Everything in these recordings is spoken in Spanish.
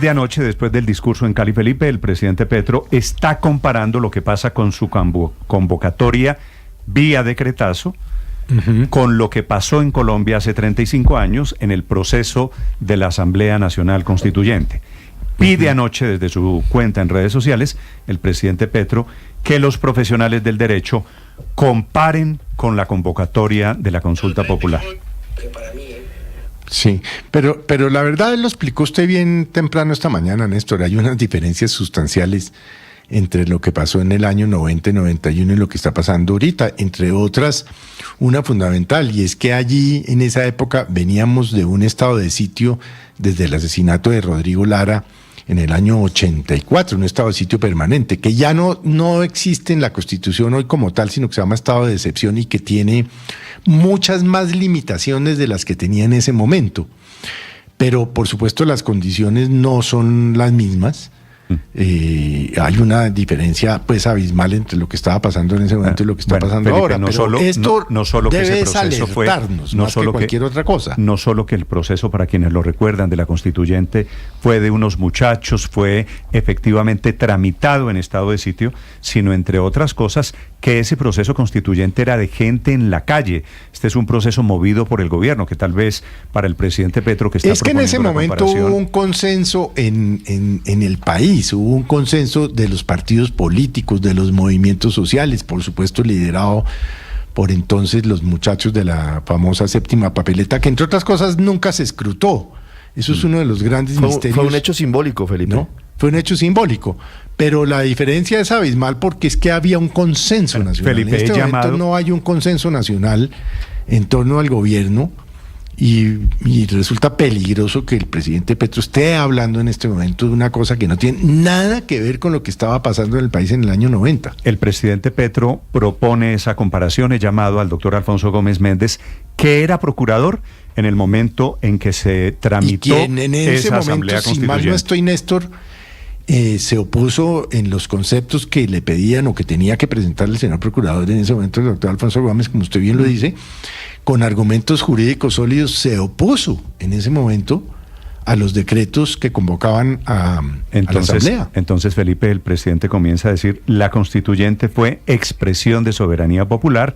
De anoche, después del discurso en Cali, Felipe, el presidente Petro está comparando lo que pasa con su convocatoria vía decretazo con lo que pasó en Colombia hace 35 años en el proceso de la Asamblea Nacional Constituyente. Pide anoche desde su cuenta en redes sociales el presidente Petro que los profesionales del derecho comparen con la convocatoria de la consulta popular. Sí, pero la verdad lo explicó usted bien temprano esta mañana, Néstor. Hay unas diferencias sustanciales entre lo que pasó en el año 90 y 91 y lo que está pasando ahorita. Entre otras, una fundamental, y es que allí, en esa época, veníamos de un estado de sitio desde el asesinato de Rodrigo Lara en el año 84, un estado de sitio permanente, que ya no existe en la Constitución hoy como tal, sino que se llama estado de excepción y que tiene muchas más limitaciones de las que tenía en ese momento. Pero, por supuesto, las condiciones no son las mismas. Hay una diferencia pues abismal entre lo que estaba pasando en ese momento y lo que está pasando Felipe, ahora. No solo que ese proceso fue, no más solo que cualquier otra cosa. No solo que el proceso, para quienes lo recuerdan, de la Constituyente fue de unos muchachos, fue efectivamente tramitado en estado de sitio, sino entre otras cosas que ese proceso constituyente era de gente en la calle. Este es un proceso movido por el gobierno, que tal vez para el presidente Petro, que está proponiendo, es que en ese momento hubo un consenso en el país. Hubo un consenso de los partidos políticos, de los movimientos sociales, por supuesto liderado por entonces los muchachos de la famosa séptima papeleta, que entre otras cosas nunca se escrutó. Eso es uno de los grandes misterios. Fue un hecho simbólico, Felipe. ¿No? Fue un hecho simbólico, pero la diferencia es abismal porque es que había un consenso nacional. Felipe, en este momento no hay un consenso nacional en torno al gobierno. Y resulta peligroso que el presidente Petro esté hablando en este momento de una cosa que no tiene nada que ver con lo que estaba pasando en el país en el año 90. El presidente Petro propone esa comparación. He llamado al doctor Alfonso Gómez Méndez, que era procurador en el momento en que se tramitó esa Asamblea Constituyente. Si mal no estoy, Néstor, se opuso en los conceptos que le pedían o que tenía que presentarle el señor procurador en ese momento, el doctor Alfonso Gómez, como usted bien lo dice, con argumentos jurídicos sólidos, se opuso en ese momento a los decretos que convocaban a la Asamblea. Entonces, Felipe, el presidente comienza a decir, la Constituyente fue expresión de soberanía popular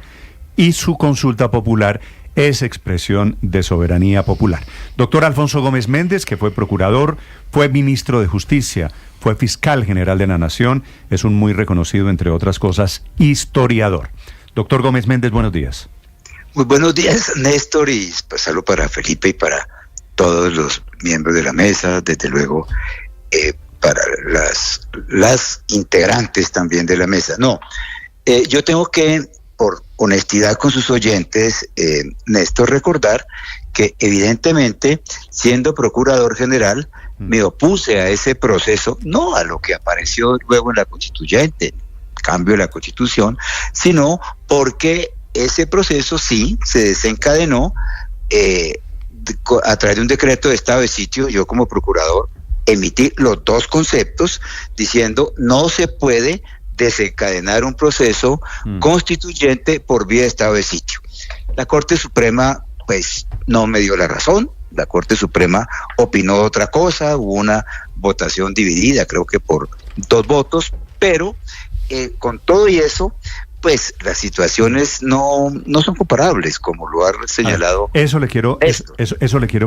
y su consulta popular es expresión de soberanía popular. Doctor Alfonso Gómez Méndez, que fue procurador, fue ministro de Justicia, fue fiscal general de la Nación, es un muy reconocido, entre otras cosas, historiador. Doctor Gómez Méndez, buenos días. Muy buenos días, Néstor, y pasarlo para Felipe y para todos los miembros de la mesa, desde luego para las integrantes también de la mesa. Yo tengo que, por honestidad con sus oyentes, Néstor, recordar que evidentemente, siendo procurador general, me opuse a ese proceso, no a lo que apareció luego en la Constituyente, cambio de la Constitución, sino porque ese proceso sí se desencadenó a través de un decreto de estado de sitio. Yo como procurador emití los dos conceptos diciendo no se puede desencadenar un proceso constituyente por vía de estado de sitio. La Corte Suprema pues no me dio la razón. La Corte Suprema opinó otra cosa, hubo una votación dividida, creo que por 2 votos, pero con todo y eso, pues las situaciones no son comparables, como lo ha señalado. Eso le quiero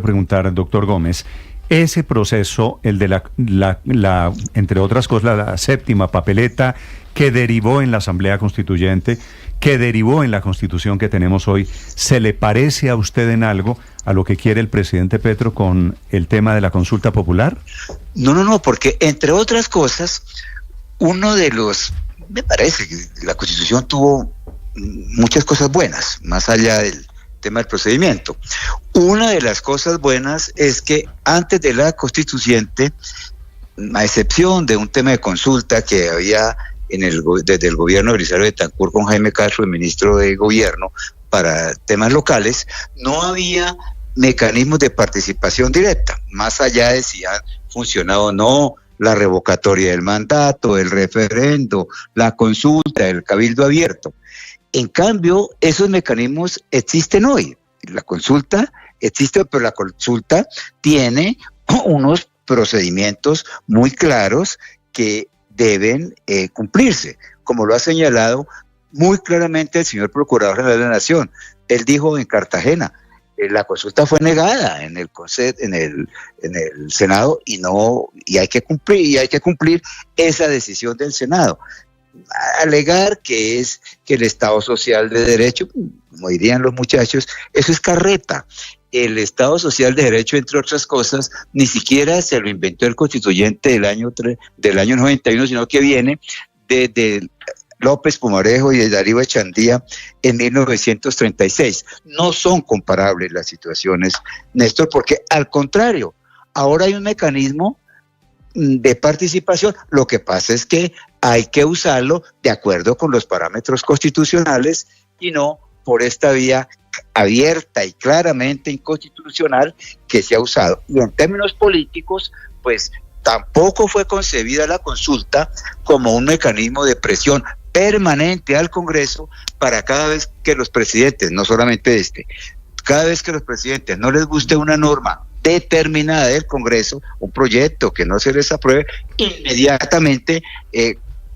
preguntar, doctor Gómez. Ese proceso, el de la entre otras cosas, la séptima papeleta, que derivó en la Asamblea Constituyente, que derivó en la Constitución que tenemos hoy, ¿se le parece a usted en algo a lo que quiere el presidente Petro con el tema de la consulta popular? No, porque entre otras cosas, me parece que la Constitución tuvo muchas cosas buenas, más allá del tema del procedimiento. Una de las cosas buenas es que antes de la Constituyente, a excepción de un tema de consulta que había desde el gobierno de Belisario Betancur con Jaime Castro, el ministro de Gobierno, para temas locales, no había mecanismos de participación directa, más allá de si han funcionado o no la revocatoria del mandato, el referendo, la consulta, el cabildo abierto. En cambio, esos mecanismos existen hoy. La consulta existe, pero la consulta tiene unos procedimientos muy claros que deben cumplirse, como lo ha señalado muy claramente el señor Procurador General de la Nación. Él dijo en Cartagena, la consulta fue negada en el Senado y hay que cumplir esa decisión del Senado. Alegar que el Estado Social de Derecho, como dirían los muchachos, eso es carreta. El Estado Social de Derecho, entre otras cosas, ni siquiera se lo inventó el constituyente del año 91, sino que viene de López Pumarejo y de Darío Echandía en 1936. No son comparables las situaciones, Néstor, porque al contrario, ahora hay un mecanismo de participación. Lo que pasa es que hay que usarlo de acuerdo con los parámetros constitucionales y no por esta vía abierta y claramente inconstitucional que se ha usado. Y en términos políticos, pues tampoco fue concebida la consulta como un mecanismo de presión permanente al Congreso para cada vez que los presidentes, no solamente cada vez que los presidentes no les guste una norma determinada del Congreso, un proyecto que no se les apruebe, inmediatamente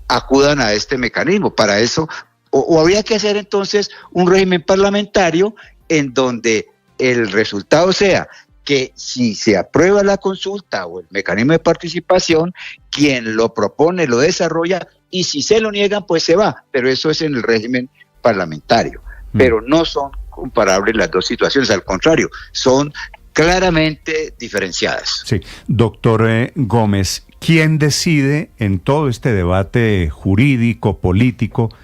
acudan a este mecanismo. Para eso, o habría que hacer entonces un régimen parlamentario en donde el resultado sea que si se aprueba la consulta o el mecanismo de participación, quien lo propone lo desarrolla, y si se lo niegan, pues se va. Pero eso es en el régimen parlamentario. Pero no son comparables las dos situaciones, al contrario, son claramente diferenciadas. Sí, doctor Gómez, ¿quién decide en todo este debate jurídico, político,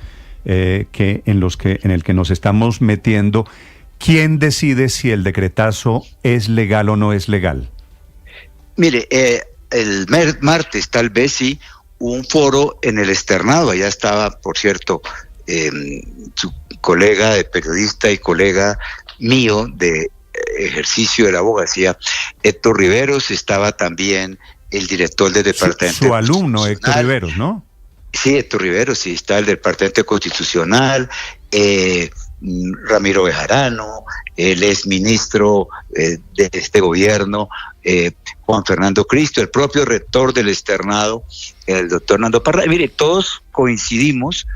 en el que nos estamos metiendo? ¿Quién decide si el decretazo es legal o no es legal? Mire, el martes tal vez sí, un foro en el externado. Allá estaba, por cierto, su colega de periodista y colega mío de ejercicio de la abogacía, Héctor Riveros. Estaba también el director del departamento. Su alumno, Héctor Riveros, ¿no? Sí, Héctor Riveros, sí, está el departamento constitucional, Ramiro Bejarano, el exministro de este gobierno, Juan Fernando Cristo, el propio rector del externado, el doctor Nando Parra. Mire, todos coincidimos,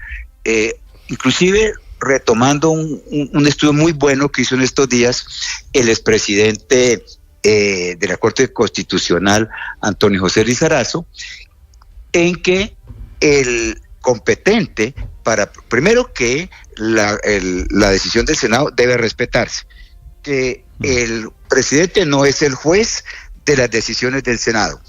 inclusive retomando un estudio muy bueno que hizo en estos días el expresidente de la Corte Constitucional, Antonio José Lizarazo, en que el competente primero que la decisión del Senado debe respetarse, que el presidente no es el juez de las decisiones del Senado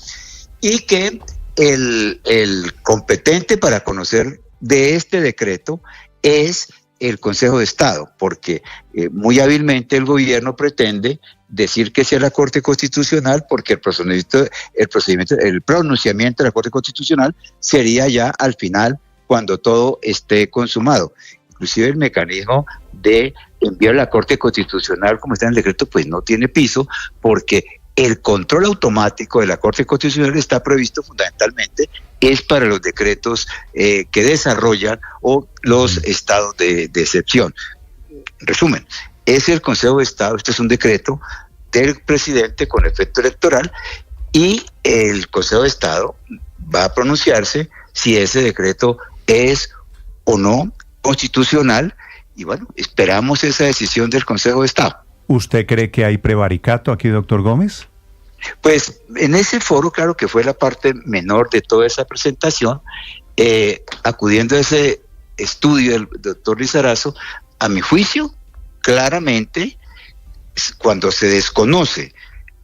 y que el competente para conocer de este decreto es el Consejo de Estado, porque muy hábilmente el gobierno pretende decir que sea la Corte Constitucional, porque el pronunciamiento de la Corte Constitucional sería ya al final, cuando todo esté consumado. Inclusive el mecanismo de envío a la Corte Constitucional, como está en el decreto, pues no tiene piso, porque el control automático de la Corte Constitucional está previsto fundamentalmente es para los decretos que desarrollan o los estados de excepción. En resumen, es el Consejo de Estado, este es un decreto del presidente con efecto electoral, y el Consejo de Estado va a pronunciarse si ese decreto es o no constitucional, y bueno, esperamos esa decisión del Consejo de Estado. ¿Usted cree que hay prevaricato aquí, doctor Gómez? Pues en ese foro, claro que fue la parte menor de toda esa presentación, acudiendo a ese estudio del doctor Lizarazo, a mi juicio, claramente, cuando se desconoce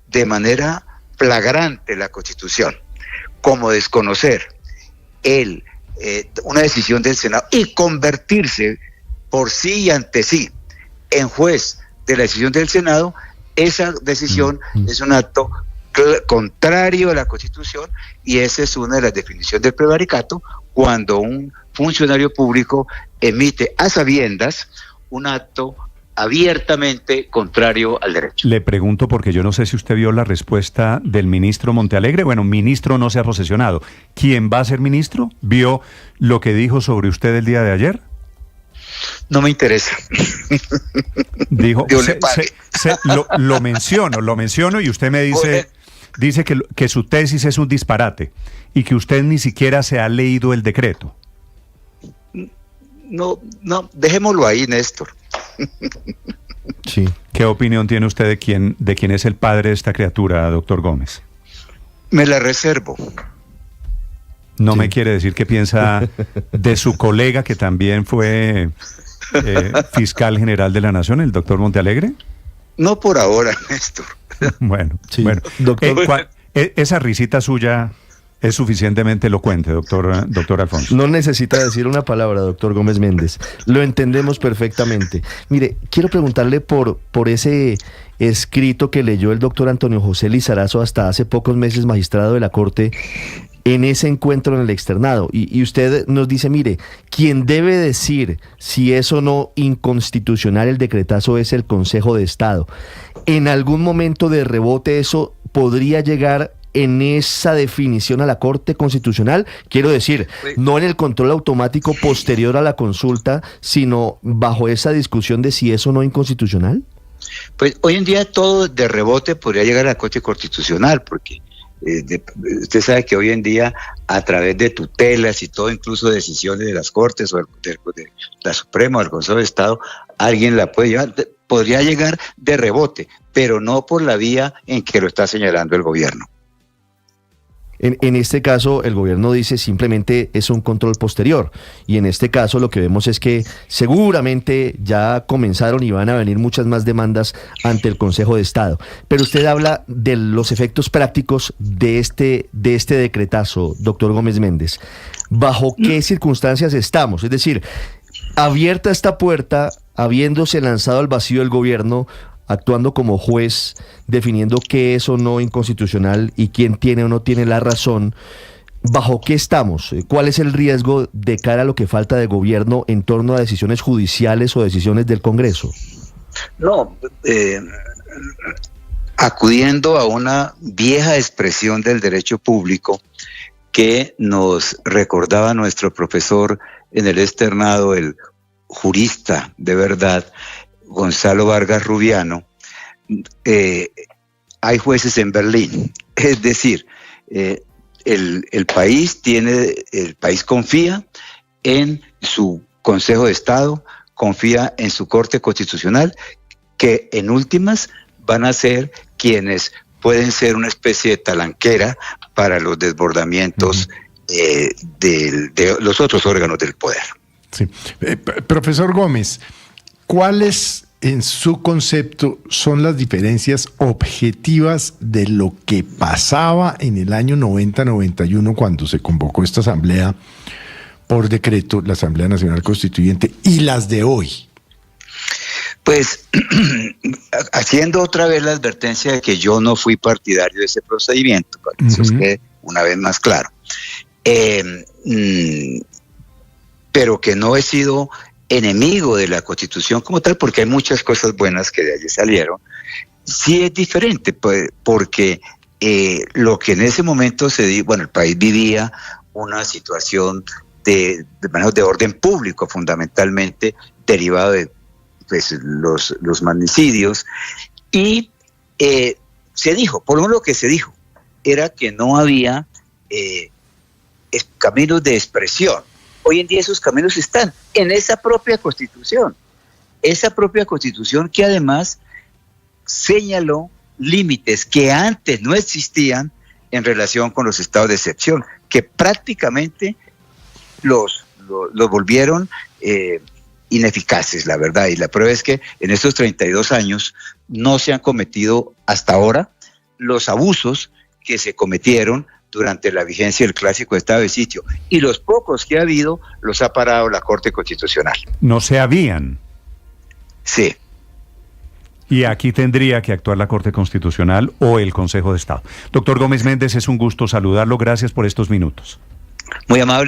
de manera flagrante la Constitución, como desconocer una decisión del Senado y convertirse por sí y ante sí en juez de la decisión del Senado, esa decisión es un acto contrario a la Constitución, y esa es una de las definiciones del prevaricato, cuando un funcionario público emite a sabiendas un acto abiertamente contrario al derecho. Le pregunto porque yo no sé si usted vio la respuesta del ministro Montealegre. Bueno, ministro no se ha posesionado. ¿Quién va a ser ministro? ¿Vio lo que dijo sobre usted el día de ayer? No me interesa. Dijo, lo menciono y usted me dice, dice que su tesis es un disparate y que usted ni siquiera se ha leído el decreto. No, dejémoslo ahí, Néstor. Sí. ¿Qué opinión tiene usted de quién es el padre de esta criatura, doctor Gómez? Me la reservo. ¿No me quiere decir qué piensa de su colega que también fue fiscal general de la Nación, el doctor Montealegre? No por ahora, Néstor. Bueno, Doctor, esa risita suya es suficientemente elocuente, doctor Alfonso. no necesita decir una palabra, doctor Gómez Méndez. Lo entendemos perfectamente. Mire, quiero preguntarle por ese escrito que leyó el doctor Antonio José Lizarazo, hasta hace pocos meses magistrado de la Corte, en ese encuentro en el externado. Y usted nos dice, mire, quien debe decir si es o no inconstitucional el decretazo es el Consejo de Estado. En algún momento de rebote eso podría llegar en esa definición a la Corte Constitucional, quiero decir, no en el control automático posterior a la consulta, sino bajo esa discusión de si es o no inconstitucional. Pues hoy en día todo de rebote podría llegar a la Corte Constitucional, porque usted sabe que hoy en día a través de tutelas y todo, incluso decisiones de las Cortes o de la Suprema o del Consejo de Estado, alguien la puede llevar, podría llegar de rebote, pero no por la vía en que lo está señalando el gobierno. En este caso, el gobierno dice simplemente es un control posterior. Y en este caso lo que vemos es que seguramente ya comenzaron y van a venir muchas más demandas ante el Consejo de Estado. Pero usted habla de los efectos prácticos de este decretazo, doctor Gómez Méndez. ¿Bajo qué circunstancias estamos? Es decir, abierta esta puerta, habiéndose lanzado al vacío el gobierno, actuando como juez, definiendo qué es o no inconstitucional y quién tiene o no tiene la razón, ¿bajo qué estamos? ¿Cuál es el riesgo de cara a lo que falta de gobierno en torno a decisiones judiciales o decisiones del Congreso? No, acudiendo a una vieja expresión del derecho público que nos recordaba nuestro profesor en el externado, el jurista de verdad, Gonzalo Vargas Rubiano, hay jueces en Berlín. Es decir, el país confía en su Consejo de Estado, confía en su Corte Constitucional, que en últimas van a ser quienes pueden ser una especie de talanquera para los desbordamientos de los otros órganos del poder. Sí. Profesor Gómez, ¿cuáles, en su concepto, son las diferencias objetivas de lo que pasaba en el año 90-91 cuando se convocó esta asamblea por decreto, la Asamblea Nacional Constituyente, y las de hoy? Pues, haciendo otra vez la advertencia de que yo no fui partidario de ese procedimiento, para que eso quede una vez más claro, pero que no he sido enemigo de la Constitución como tal, porque hay muchas cosas buenas que de allí salieron. Sí es diferente, pues, porque lo que en ese momento el país vivía una situación de orden público, fundamentalmente derivado de los magnicidios, y se dijo, por lo menos lo que se dijo, era que no había caminos de expresión. Hoy en día esos caminos están en esa propia Constitución que además señaló límites que antes no existían en relación con los estados de excepción, que prácticamente los volvieron ineficaces, la verdad. Y la prueba es que en estos 32 años no se han cometido hasta ahora los abusos que se cometieron durante la vigencia del clásico estado de sitio, y los pocos que ha habido los ha parado la Corte Constitucional. No se habían. Sí. Y aquí tendría que actuar la Corte Constitucional o el Consejo de Estado. Doctor Gómez Méndez, es un gusto saludarlo. Gracias por estos minutos. Muy amable.